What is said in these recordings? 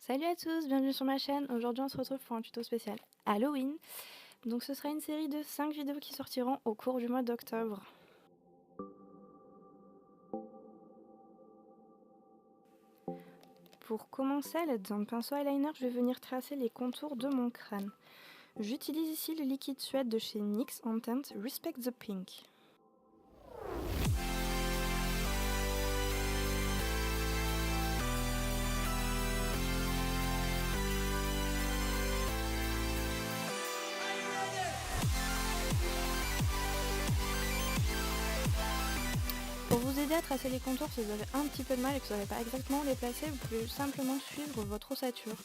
Salut à tous, bienvenue sur ma chaîne. Aujourd'hui, on se retrouve pour un tuto spécial Halloween. Donc, ce sera une série de 5 vidéos qui sortiront au cours du mois d'octobre. Pour commencer, à l'aide d'un pinceau eyeliner, je vais venir tracer les contours de mon crâne. J'utilise ici le liquide suède de chez NYX en teinte Respect the Pink. Pour vous aider à tracer les contours, si vous avez un petit peu de mal et que vous ne savez pas exactement où les placer, vous pouvez simplement suivre votre ossature.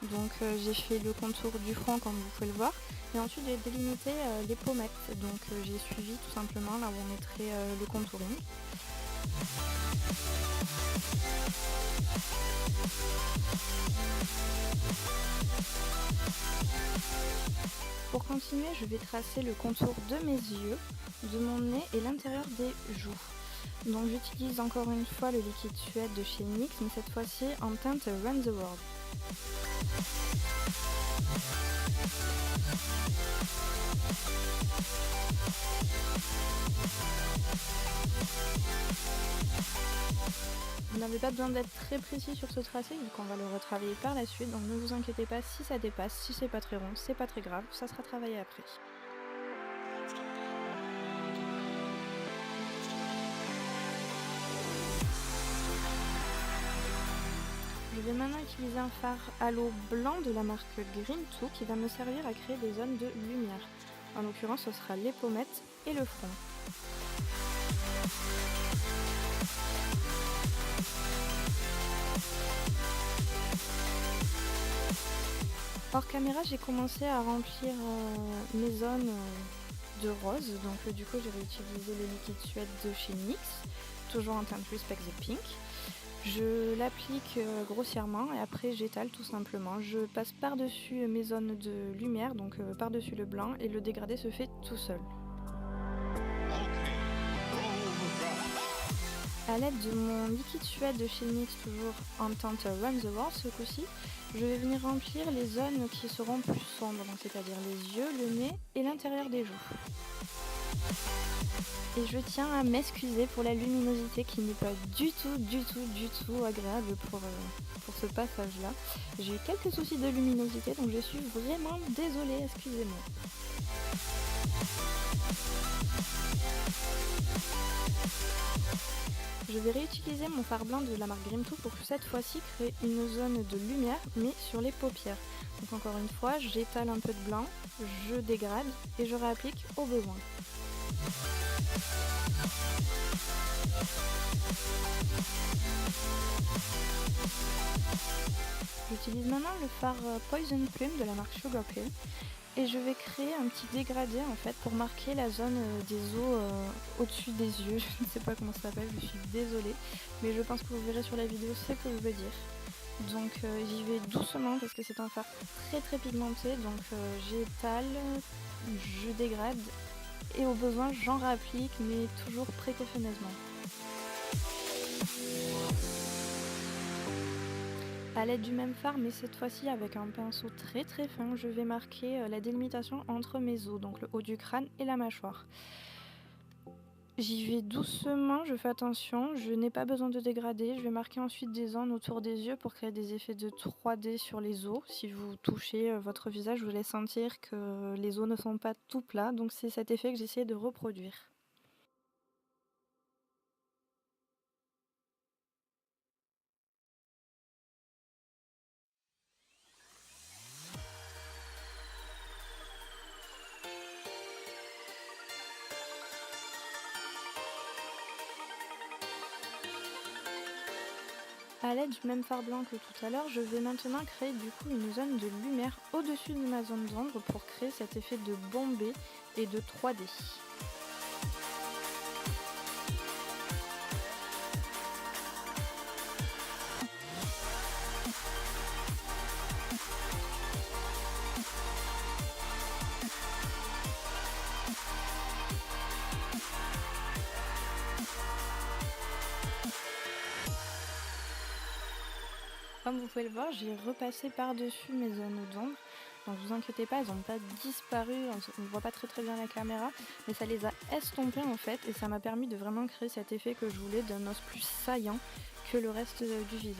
Donc j'ai fait le contour du front comme vous pouvez le voir, et ensuite j'ai délimité les pommettes. Donc j'ai suivi tout simplement là où on mettrait le contouring. Pour continuer, je vais tracer le contour de mes yeux, de mon nez et l'intérieur des joues. Donc j'utilise encore une fois le liquide suède de chez NYX, mais cette fois-ci en teinte Run the World. Vous n'avez pas besoin d'être très précis sur ce tracé vu qu'on va le retravailler par la suite, donc ne vous inquiétez pas si ça dépasse, si c'est pas très rond, c'est pas très grave, ça sera travaillé après. Je vais maintenant utiliser un fard halo blanc de la marque Green 2 qui va me servir à créer des zones de lumière. En l'occurrence, ce sera les pommettes et le front. Hors caméra, j'ai commencé à remplir mes zones de rose. Donc du coup, j'ai réutilisé le liquide suède de chez NYX, toujours en teinte Respect the Pink. Je l'applique grossièrement et après j'étale tout simplement. Je passe par-dessus mes zones de lumière, donc par-dessus le blanc, et le dégradé se fait tout seul. A l'aide de mon liquide suède de chez NYX, toujours en teinte Run the World ce coup-ci, je vais venir remplir les zones qui seront plus sombres, c'est-à-dire les yeux, le nez et l'intérieur des joues. Et je tiens à m'excuser pour la luminosité qui n'est pas du tout agréable pour ce passage-là. J'ai eu quelques soucis de luminosité, donc je suis vraiment désolée, excusez-moi. Je vais réutiliser mon fard blanc de la marque Grim 2 pour cette fois-ci créer une zone de lumière, mais sur les paupières. Donc encore une fois, j'étale un peu de blanc, je dégrade et je réapplique au besoin. J'utilise maintenant le fard Poison Plume de la marque Sugar Pill et je vais créer un petit dégradé en fait pour marquer la zone des os au-dessus des yeux. Je ne sais pas comment ça s'appelle, je suis désolée, mais je pense que vous verrez sur la vidéo ce que je veux dire. Donc j'y vais doucement parce que c'est un fard très pigmenté, donc j'étale, je dégrade et au besoin j'en réapplique, mais toujours précautionneusement. A l'aide du même fard, mais cette fois-ci avec un pinceau très fin, je vais marquer la délimitation entre mes os, donc le haut du crâne et la mâchoire. J'y vais doucement, je fais attention, je n'ai pas besoin de dégrader. Je vais marquer ensuite des zones autour des yeux pour créer des effets de 3D sur les os. Si vous touchez votre visage, vous allez sentir que les os ne sont pas tout plats, donc c'est cet effet que j'essaie de reproduire. A l'aide du même fard blanc que tout à l'heure, je vais maintenant créer du coup une zone de lumière au-dessus de ma zone d'ombre pour créer cet effet de bombé et de 3D. Comme vous pouvez le voir, j'ai repassé par-dessus mes zones d'ombre. Donc vous inquiétez pas, elles n'ont pas disparu, on ne voit pas très bien la caméra, mais ça les a estompées en fait, et ça m'a permis de vraiment créer cet effet que je voulais d'un os plus saillant que le reste du visage.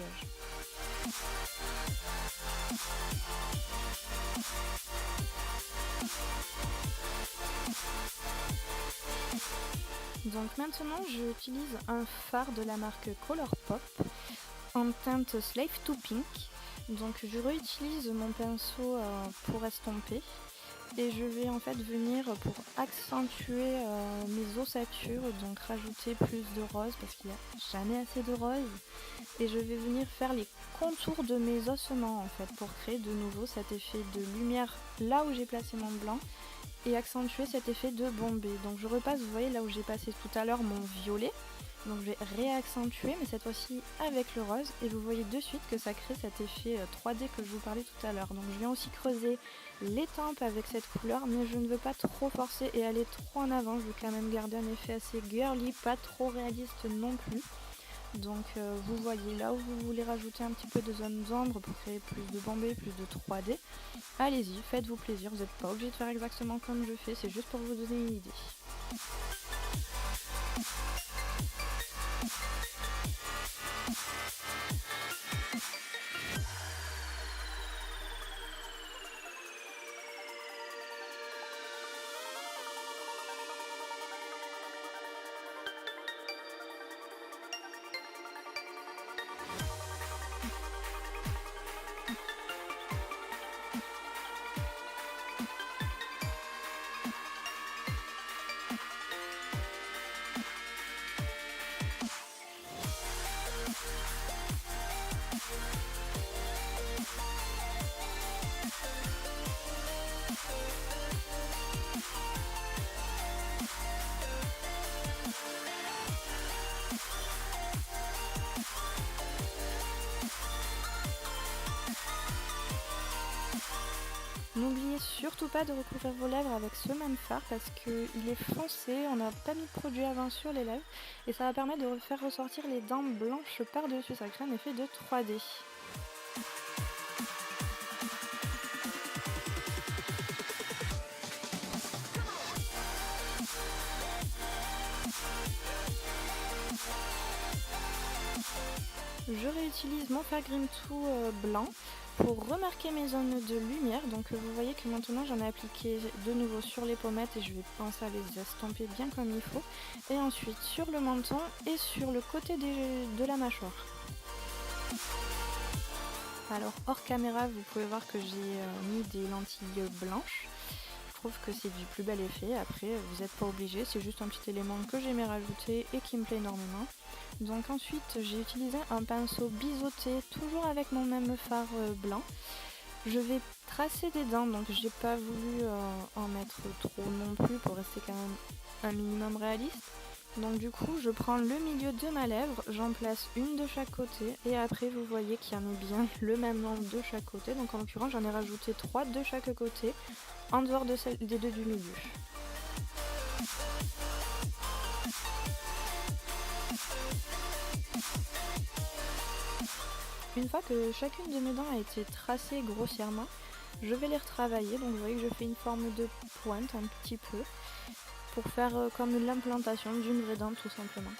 Donc maintenant j'utilise un fard de la marque Colourpop en teinte Slave to Pink. Donc je réutilise mon pinceau pour estomper et je vais en fait venir pour accentuer mes ossatures, donc rajouter plus de rose parce qu'il n'y a jamais assez de rose, et je vais venir faire les contours de mes ossements en fait pour créer de nouveau cet effet de lumière là où j'ai placé mon blanc et accentuer cet effet de bombé. Donc je repasse, vous voyez là où j'ai passé tout à l'heure mon violet, donc je vais réaccentuer mais cette fois-ci avec le rose, et vous voyez de suite que ça crée cet effet 3D que je vous parlais tout à l'heure. Donc je viens aussi creuser les tempes avec cette couleur, mais je ne veux pas trop forcer et aller trop en avant, je veux quand même garder un effet assez girly, pas trop réaliste non plus. Donc vous voyez là où vous voulez rajouter un petit peu de zone d'ombre pour créer plus de bombé, plus de 3D, allez-y, faites-vous plaisir, vous n'êtes pas obligé de faire exactement comme je fais, c'est juste pour vous donner une idée. N'oubliez surtout pas de recouvrir vos lèvres avec ce même fard parce qu'il est foncé, on n'a pas mis de produit avant sur les lèvres et ça va permettre de faire ressortir les dents blanches par-dessus, ça crée un effet de 3D. Je réutilise mon fard Grim 2 blanc pour remarquer mes zones de lumière. Donc vous voyez que maintenant j'en ai appliqué de nouveau sur les pommettes et je vais penser à les estomper bien comme il faut. Et ensuite sur le menton et sur le côté de la mâchoire. Alors hors caméra, vous pouvez voir que j'ai mis des lentilles blanches. Je trouve que c'est du plus bel effet. Après, vous n'êtes pas obligé, c'est juste un petit élément que j'aimais rajouter et qui me plaît énormément. Donc ensuite, j'ai utilisé un pinceau biseauté, toujours avec mon même fard blanc. Je vais tracer des dents, donc j'ai pas voulu en mettre trop non plus pour rester quand même un minimum réaliste. Donc du coup, je prends le milieu de ma lèvre, j'en place une de chaque côté et après vous voyez qu'il y en a bien le même nombre de chaque côté. Donc en l'occurrence, j'en ai rajouté 3 de chaque côté en dehors de celle des deux du milieu. Une fois que chacune de mes dents a été tracée grossièrement, je vais les retravailler. Donc vous voyez que je fais une forme de pointe un petit peu pour faire comme l'implantation d'une vraie dent tout simplement.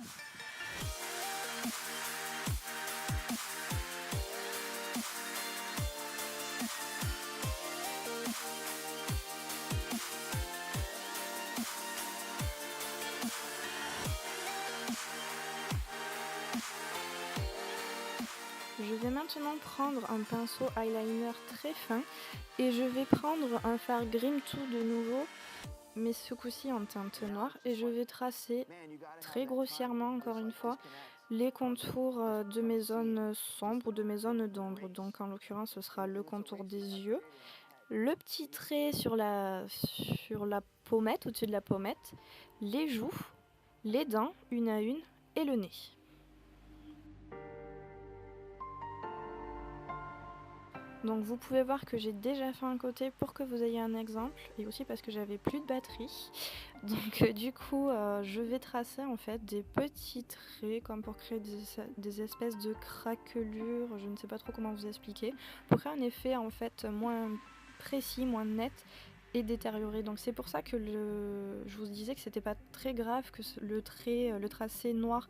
Je vais maintenant prendre un pinceau eyeliner très fin et je vais prendre un fard Grim 2 de nouveau, mais ce coup-ci en teinte noire, et je vais tracer très grossièrement encore une fois les contours de mes zones sombres ou de mes zones d'ombre. Donc en l'occurrence ce sera le contour des yeux, le petit trait sur la pommette, au-dessus de la pommette, les joues, les dents une à une et le nez. Donc vous pouvez voir que j'ai déjà fait un côté pour que vous ayez un exemple et aussi parce que j'avais plus de batterie. Donc du coup, je vais tracer en fait des petits traits comme pour créer des espèces de craquelures, je ne sais pas trop comment vous expliquer, pour créer un effet en fait moins précis, moins net et détérioré. Donc c'est pour ça que je vous disais que c'était pas très grave que le trait, le tracé noir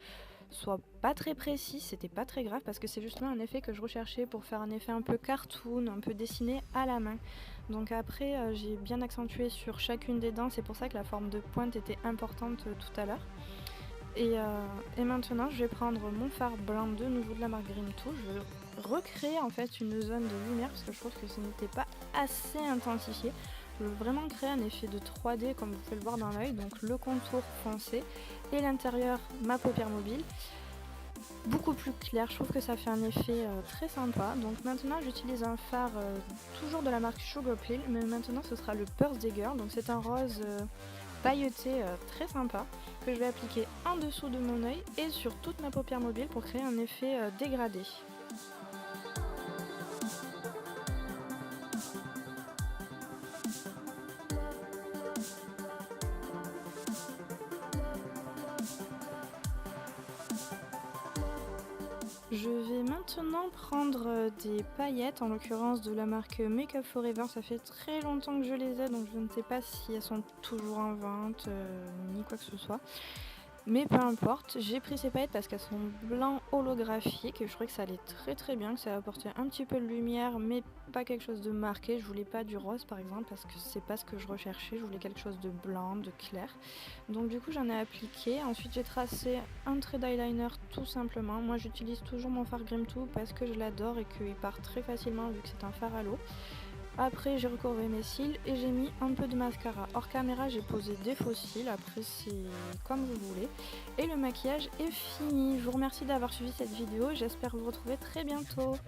soit pas très précis, c'était pas très grave parce que c'est justement un effet que je recherchais pour faire un effet un peu cartoon, un peu dessiné à la main. Donc après j'ai bien accentué sur chacune des dents, c'est pour ça que la forme de pointe était importante tout à l'heure. Et maintenant je vais prendre mon fard blanc de nouveau de la marque Green Too. Je vais recréer en fait une zone de lumière parce que je trouve que ce n'était pas assez intensifié. Je veux vraiment créer un effet de 3D comme vous pouvez le voir dans l'œil, donc le contour foncé et l'intérieur ma paupière mobile. Beaucoup plus clair, je trouve que ça fait un effet très sympa. Donc maintenant j'utilise un fard toujours de la marque Sugar Pill, mais maintenant ce sera le Birthday Girl, donc c'est un rose pailleté très sympa que je vais appliquer en dessous de mon œil et sur toute ma paupière mobile pour créer un effet dégradé. Je vais maintenant prendre des paillettes, en l'occurrence de la marque Make Up Forever. Ça fait très longtemps que je les ai, donc je ne sais pas si elles sont toujours en vente, ni quoi que ce soit. Mais peu importe, j'ai pris ces paillettes parce qu'elles sont blanc holographique et je trouvais que ça allait très très bien, que ça apportait un petit peu de lumière mais pas quelque chose de marqué. Je voulais pas du rose par exemple parce que c'est pas ce que je recherchais, je voulais quelque chose de blanc, de clair. Donc du coup j'en ai appliqué, ensuite j'ai tracé un trait d'eyeliner tout simplement. Moi j'utilise toujours mon fard Grim Too parce que je l'adore et qu'il part très facilement vu que c'est un fard à l'eau. Après j'ai recourbé mes cils et j'ai mis un peu de mascara. Hors caméra j'ai posé des faux cils, après c'est comme vous voulez. Et le maquillage est fini. Je vous remercie d'avoir suivi cette vidéo, j'espère vous retrouver très bientôt.